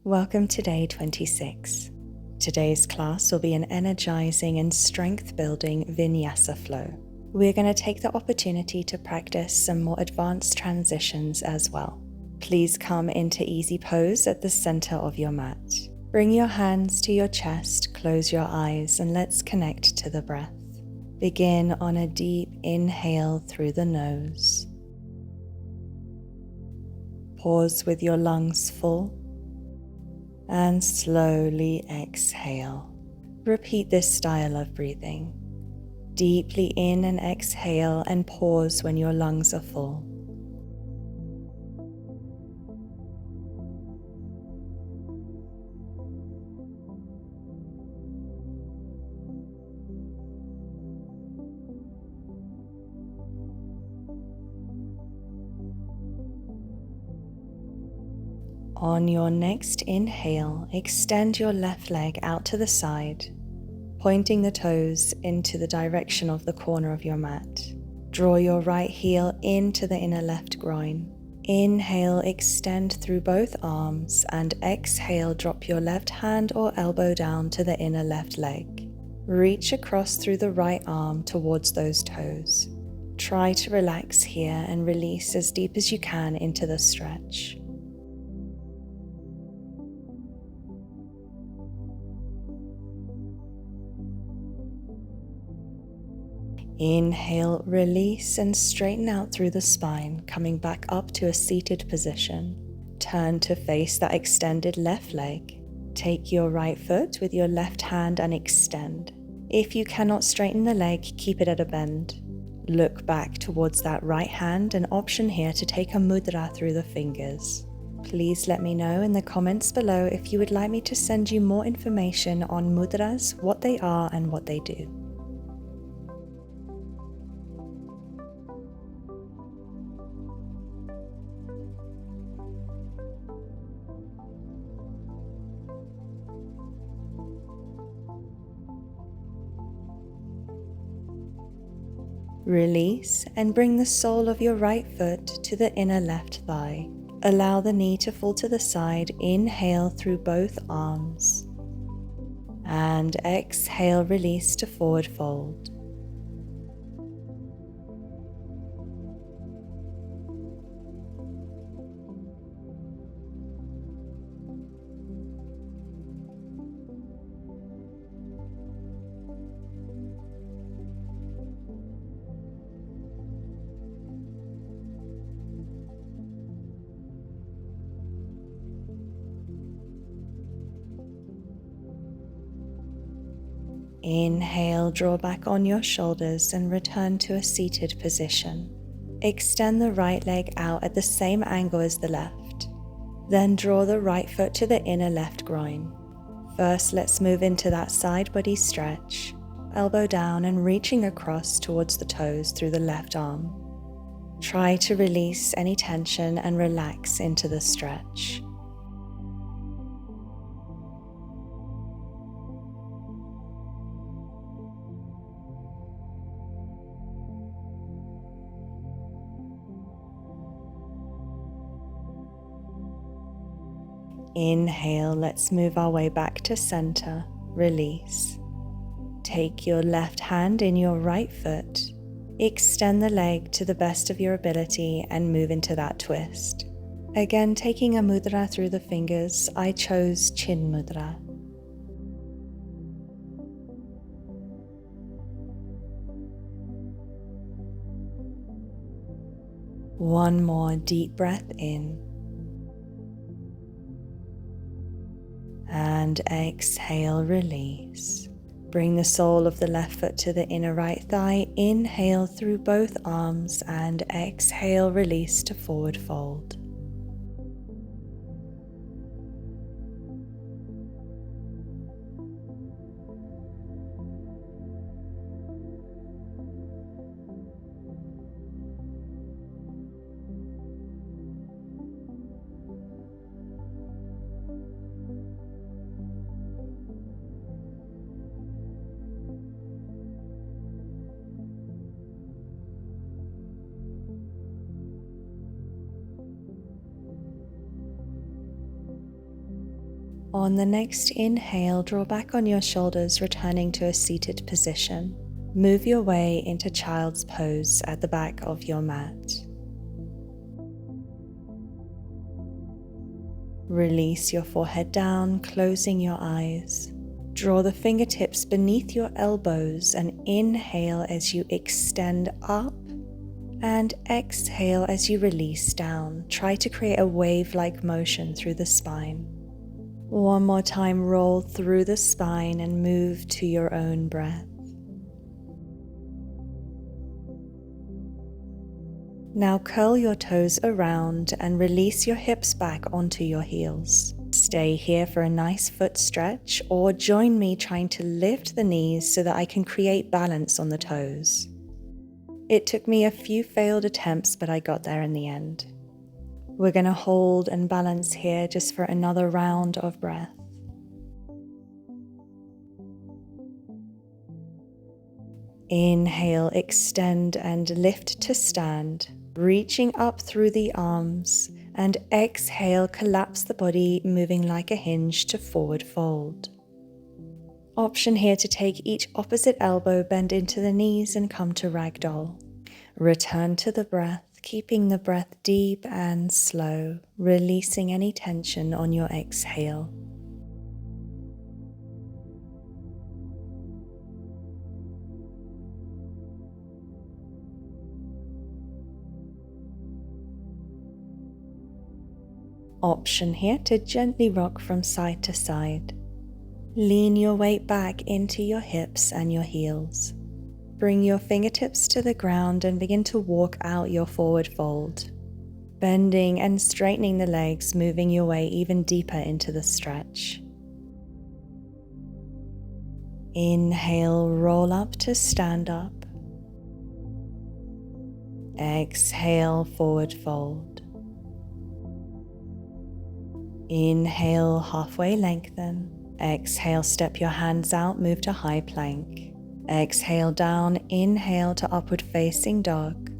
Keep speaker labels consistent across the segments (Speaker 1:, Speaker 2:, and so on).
Speaker 1: Welcome to day 26. Today's class will be an energizing and strength-building Vinyasa flow. We're going to take the opportunity to practice some more advanced transitions as well. Please come into easy pose at the center of your mat. Bring your hands to your chest, close your eyes, and let's connect to the breath. Begin on a deep inhale through the nose. Pause with your lungs full and slowly exhale. Repeat this style of breathing. Deeply in and exhale and pause when your lungs are full. On your next inhale, extend your left leg out to the side, pointing the toes into the direction of the corner of your mat. Draw your right heel into the inner left groin. Inhale, extend through both arms, and exhale, drop your left hand or elbow down to the inner left leg. Reach across through the right arm towards those toes. Try to relax here and release as deep as you can into the stretch. Inhale, release and straighten out through the spine, coming back up to a seated position. Turn to face that extended left leg. Take your right foot with your left hand and extend. If you cannot straighten the leg, keep it at a bend. Look back towards that right hand, an option here to take a mudra through the fingers. Please let me know in the comments below if you would like me to send you more information on mudras, what they are and what they do. Release and bring the sole of your right foot to the inner left thigh. Allow the knee to fall to the side. Inhale through both arms. And exhale, release to forward fold. Inhale, draw back on your shoulders and return to a seated position. Extend the right leg out at the same angle as the left. Then draw the right foot to the inner left groin. First, let's move into that side body stretch. Elbow down and reaching across towards the toes through the left arm. Try to release any tension and relax into the stretch. Inhale, let's move our way back to center. Release. Take your left hand in your right foot. Extend the leg to the best of your ability and move into that twist. Again, taking a mudra through the fingers, I chose Chin Mudra. One more deep breath in. And exhale, release. Bring the sole of the left foot to the inner right thigh. Inhale through both arms and exhale, release to forward fold. On the next inhale, draw back on your shoulders, returning to a seated position. Move your way into child's pose at the back of your mat. Release your forehead down, closing your eyes. Draw the fingertips beneath your elbows and inhale as you extend up and exhale as you release down. Try to create a wave-like motion through the spine. One more time, roll through the spine and move to your own breath. Now curl your toes around and release your hips back onto your heels. Stay here for a nice foot stretch, or join me trying to lift the knees so that I can create balance on the toes. It took me a few failed attempts, but I got there in the end. We're going to hold and balance here just for another round of breath. Inhale, extend and lift to stand, reaching up through the arms, and exhale, collapse the body, moving like a hinge to forward fold. Option here to take each opposite elbow, bend into the knees and come to ragdoll. Return to the breath, keeping the breath deep and slow, releasing any tension on your exhale. Option here to gently rock from side to side. Lean your weight back into your hips and your heels. Bring your fingertips to the ground and begin to walk out your forward fold. Bending and straightening the legs, moving your way even deeper into the stretch. Inhale, roll up to stand up. Exhale, forward fold. Inhale, halfway lengthen. Exhale, step your hands out, move to high plank. Exhale down, inhale to upward facing dog.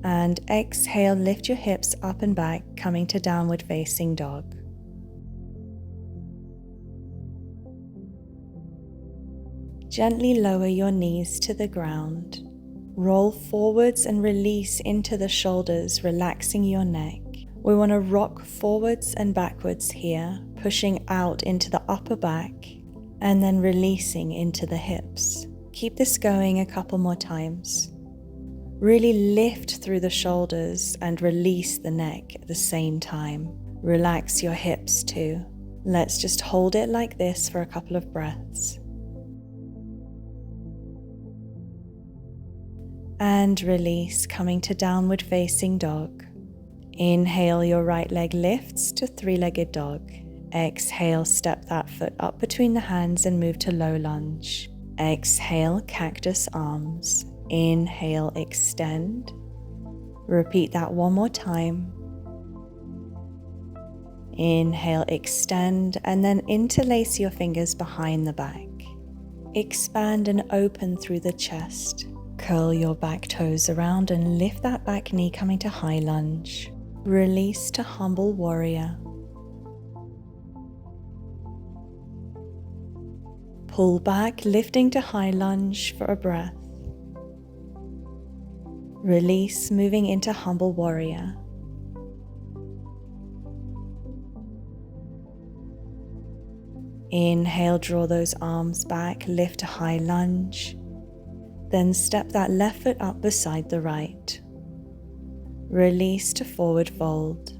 Speaker 1: And exhale, lift your hips up and back, coming to downward facing dog. Gently lower your knees to the ground. Roll forwards and release into the shoulders, relaxing your neck. We want to rock forwards and backwards here, pushing out into the upper back and then releasing into the hips. Keep this going a couple more times. Really lift through the shoulders and release the neck at the same time. Relax your hips too. Let's just hold it like this for a couple of breaths. And release, coming to downward facing dog. Inhale, your right leg lifts to three-legged dog. Exhale, step that foot up between the hands and move to low lunge. Exhale, cactus arms. Inhale, extend. Repeat that one more time. Inhale, extend, and then interlace your fingers behind the back. Expand and open through the chest. Curl your back toes around and lift that back knee, coming to high lunge. Release to humble warrior. Pull back, lifting to high lunge for a breath. Release, moving into humble warrior. Inhale, draw those arms back, lift to high lunge. Then step that left foot up beside the right. Release to forward fold.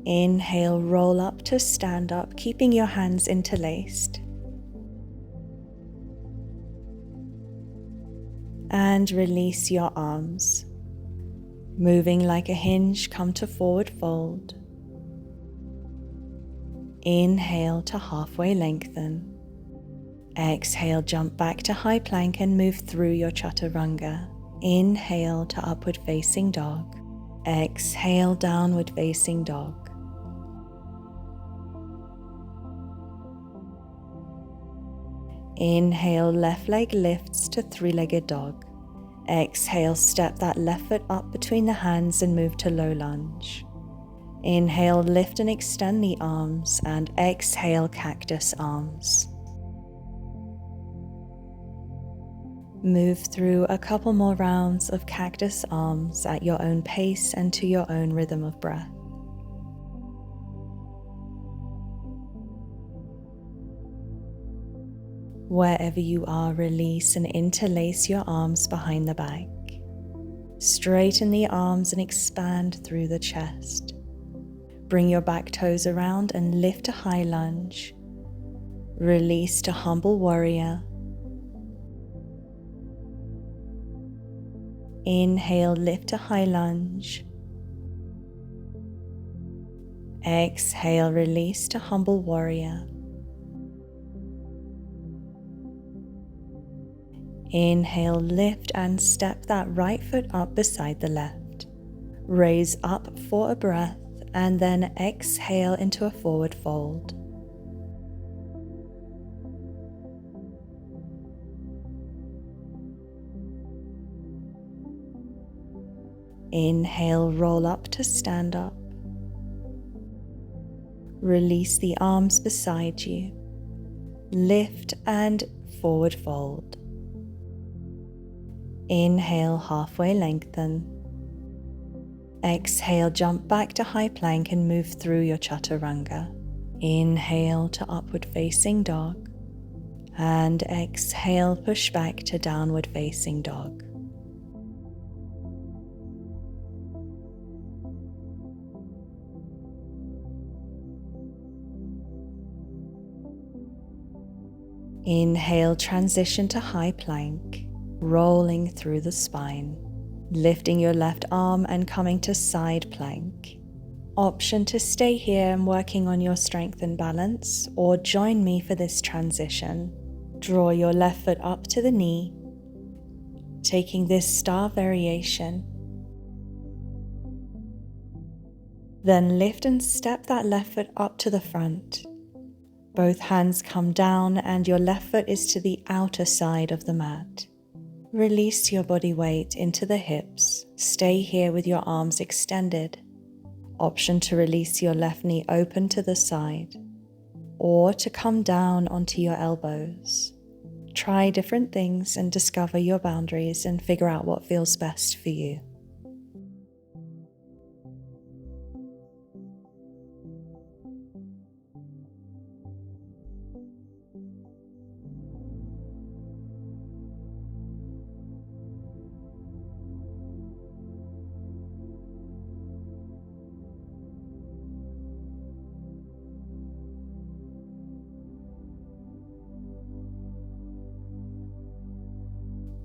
Speaker 1: Inhale, roll up to stand up, keeping your hands interlaced. And release your arms. Moving like a hinge, come to forward fold. Inhale to halfway lengthen. Exhale, jump back to high plank and move through your chaturanga. Inhale to upward facing dog. Exhale, downward facing dog. Inhale, left leg lifts to three-legged dog. Exhale, step that left foot up between the hands and move to low lunge. Inhale, lift and extend the arms, and exhale, cactus arms. Move through a couple more rounds of cactus arms at your own pace and to your own rhythm of breath. Wherever you are, release and interlace your arms behind the back. Straighten the arms and expand through the chest. Bring your back toes around and lift to high lunge. Release to humble warrior. Inhale, lift to high lunge. Exhale, release to humble warrior. Inhale, lift and step that right foot up beside the left. Raise up for a breath and then exhale into a forward fold. Inhale, roll up to stand up. Release the arms beside you. Lift and forward fold. Inhale, halfway lengthen. Exhale, jump back to high plank and move through your chaturanga. Inhale to upward facing dog. And exhale, push back to downward facing dog. Inhale, transition to high plank, rolling through the spine. Lifting your left arm and coming to side plank. Option to stay here and working on your strength and balance, or join me for this transition. Draw your left foot up to the knee, taking this star variation. Then lift and step that left foot up to the front. Both hands come down and your left foot is to the outer side of the mat. Release your body weight into the hips. Stay here with your arms extended. Option to release your left knee open to the side, or to come down onto your elbows. Try different things and discover your boundaries and figure out what feels best for you.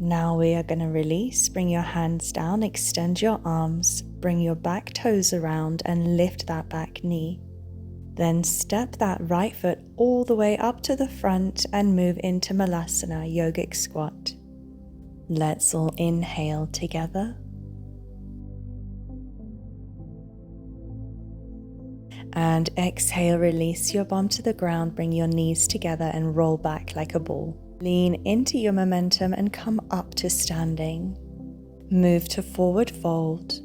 Speaker 1: Now we are going to release. Bring your hands down, extend your arms, bring your back toes around and lift that back knee. Then step that right foot all the way up to the front and move into Malasana, yogic squat. Let's all inhale together. And exhale, release your bum to the ground, bring your knees together and roll back like a ball. Lean into your momentum and come up to standing. Move to forward fold.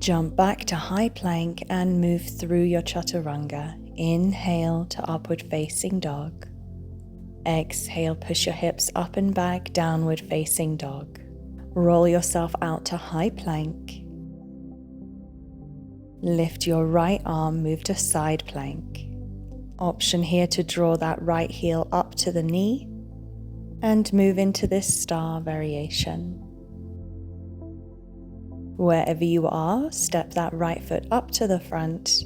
Speaker 1: Jump back to high plank and move through your chaturanga. Inhale to upward facing dog. Exhale, push your hips up and back, downward facing dog. Roll yourself out to high plank. Lift your right arm, move to side plank. Option here to draw that right heel up to the knee and move into this star variation. Wherever you are, step that right foot up to the front.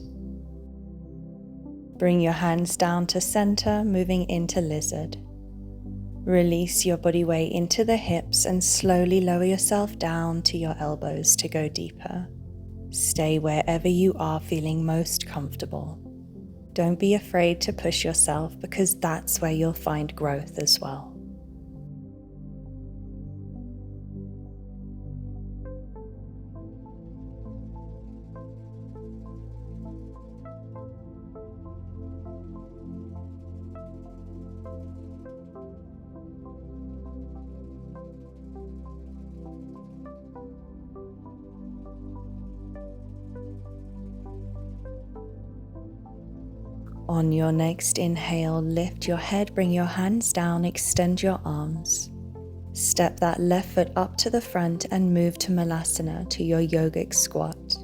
Speaker 1: Bring your hands down to center, moving into lizard. Release your body weight into the hips and slowly lower yourself down to your elbows to go deeper. Stay wherever you are feeling most comfortable. Don't be afraid to push yourself because that's where you'll find growth as well. On your next inhale, lift your head, bring your hands down, extend your arms. Step that left foot up to the front and move to Malasana, to your yogic squat.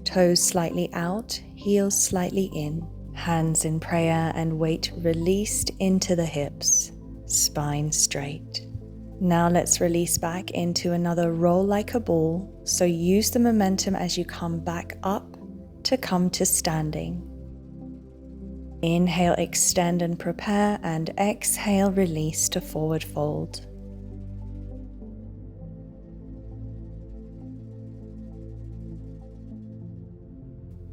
Speaker 1: Toes slightly out, heels slightly in, hands in prayer and weight released into the hips, spine straight. Now let's release back into another roll like a ball, so use the momentum as you come back up to come to standing. Inhale, extend and prepare, and exhale, release to forward fold.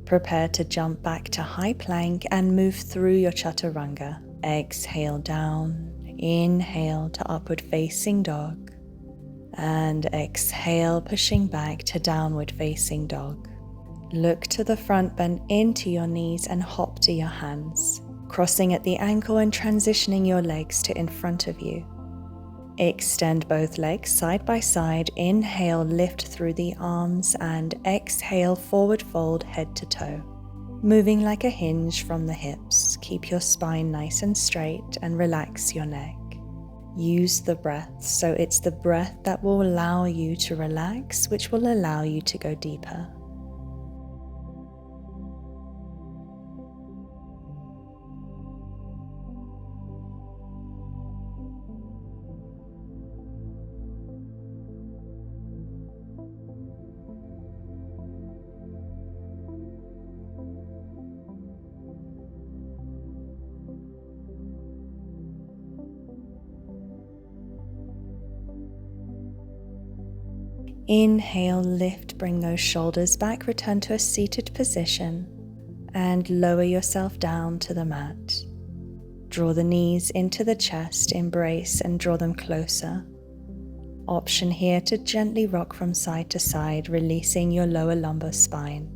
Speaker 1: Prepare to jump back to high plank and move through your chaturanga. Exhale down, inhale to upward facing dog, and exhale pushing back to downward facing dog. Look to the front, bend into your knees and hop to your hands, crossing at the ankle and transitioning your legs to in front of you. Extend both legs side by side, inhale, lift through the arms, and exhale, forward fold head to toe. Moving like a hinge from the hips, keep your spine nice and straight and relax your neck. Use the breath, so it's the breath that will allow you to relax, which will allow you to go deeper. Inhale, lift, bring those shoulders back, return to a seated position, and lower yourself down to the mat. Draw the knees into the chest, embrace and draw them closer. Option here to gently rock from side to side, releasing your lower lumbar spine.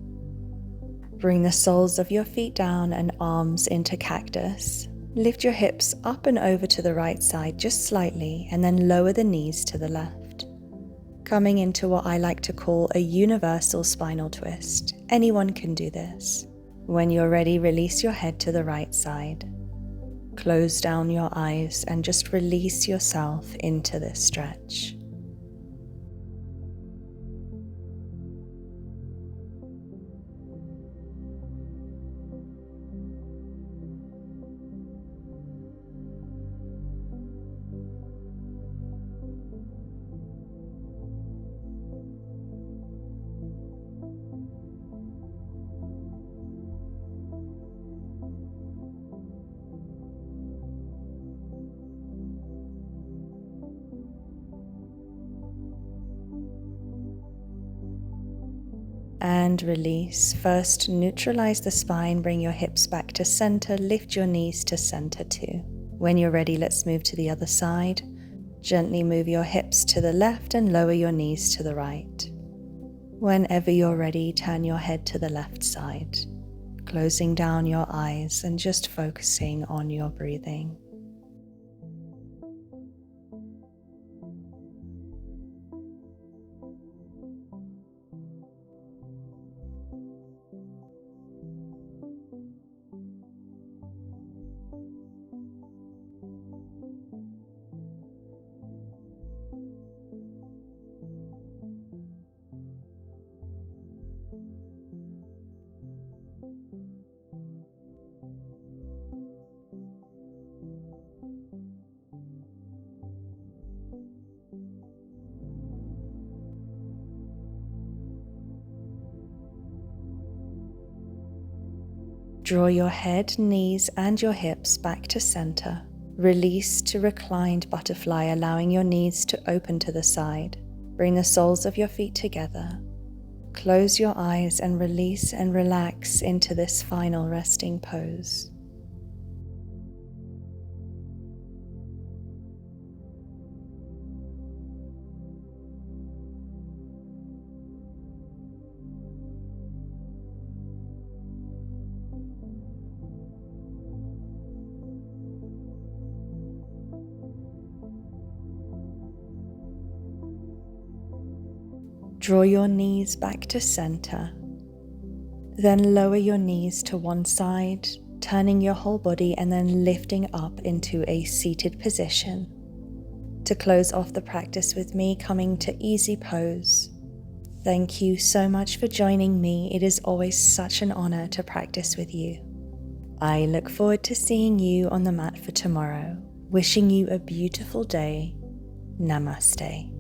Speaker 1: Bring the soles of your feet down and arms into cactus. Lift your hips up and over to the right side just slightly, and then lower the knees to the left. Coming into what I like to call a universal spinal twist. Anyone can do this. When you're ready, release your head to the right side. Close down your eyes and just release yourself into this stretch. And release. First, neutralize the spine, bring your hips back to center, lift your knees to center too. When you're ready, let's move to the other side. Gently move your hips to the left and lower your knees to the right. Whenever you're ready, turn your head to the left side, closing down your eyes and just focusing on your breathing. Draw your head, knees, and your hips back to center. Release to reclined butterfly, allowing your knees to open to the side. Bring the soles of your feet together. Close your eyes and release and relax into this final resting pose. Draw your knees back to center. Then lower your knees to one side, turning your whole body and then lifting up into a seated position. To close off the practice with me, coming to easy pose. Thank you so much for joining me. It is always such an honor to practice with you. I look forward to seeing you on the mat for tomorrow. Wishing you a beautiful day. Namaste.